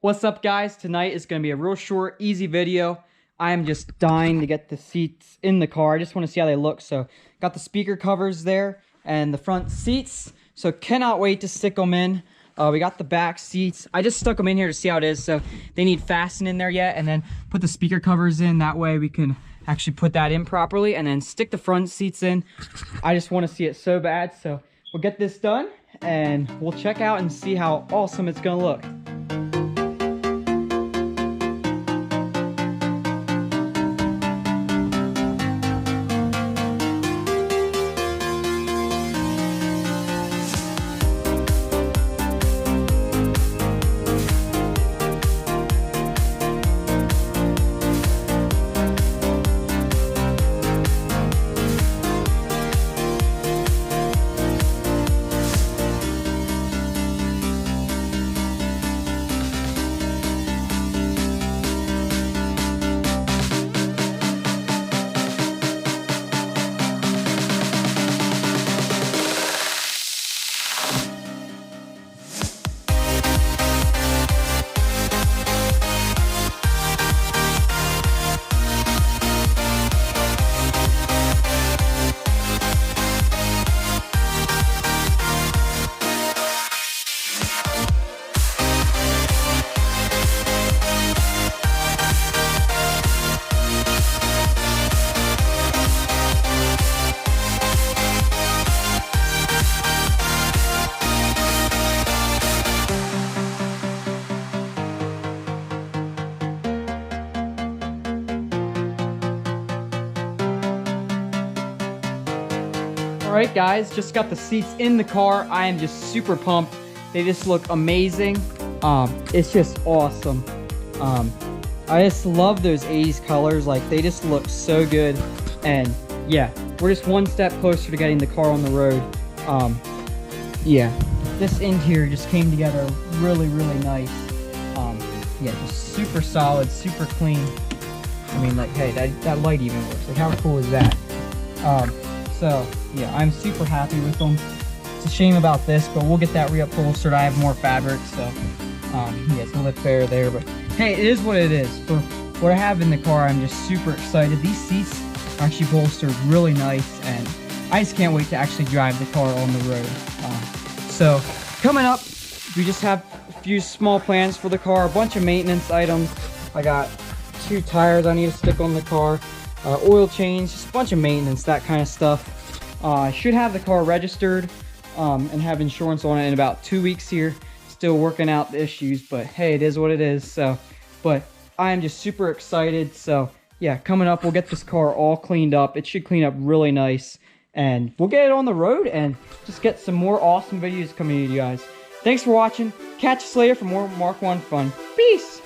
What's up, guys? Tonight is going to be a real short, easy video. I am just dying to get the seats in the car. I just want to see how they look. So, got the speaker covers there and the front seats. So, cannot wait to stick them in. We got the back seats. I just stuck them in here to see how it is. So, they need fastening in there yet. And then put the speaker covers in. That way we can actually put that in properly. And then stick the front seats in. I just want to see it so bad. So, we'll get this done. And we'll check out and see how awesome it's going to look. Alright guys, just got the seats in the car. I am just super pumped. They just look amazing. It's just awesome. I just love those 80s colors. Like, they just look so good. And yeah, we're just one step closer to getting the car on the road. Yeah, this interior just came together really, really nice. Yeah, just super solid, super clean. I mean, like, hey, that light even works. Like, how cool is that? So, yeah, I'm super happy with them. It's a shame about this, but we'll get that reupholstered. I have more fabric, so, yeah, it's a little bit fair there. But, hey, it is what it is. For what I have in the car, I'm just super excited. These seats are actually bolstered really nice, and I just can't wait to actually drive the car on the road. So, coming up, we just have a few small plans for the car, a bunch of maintenance items. I got 2 tires I need to stick on the car. Oil change, just a bunch of maintenance, that kind of stuff. I should have the car registered and have insurance on it in about 2 weeks here. Still working out the issues, but hey, it is what it is. So, but I am just super excited. So yeah, coming up, we'll get this car all cleaned up. It should clean up really nice, and we'll get it on the road and just get some more awesome videos coming to you guys. Thanks for watching. Catch us later for more Mark 1 fun. Peace!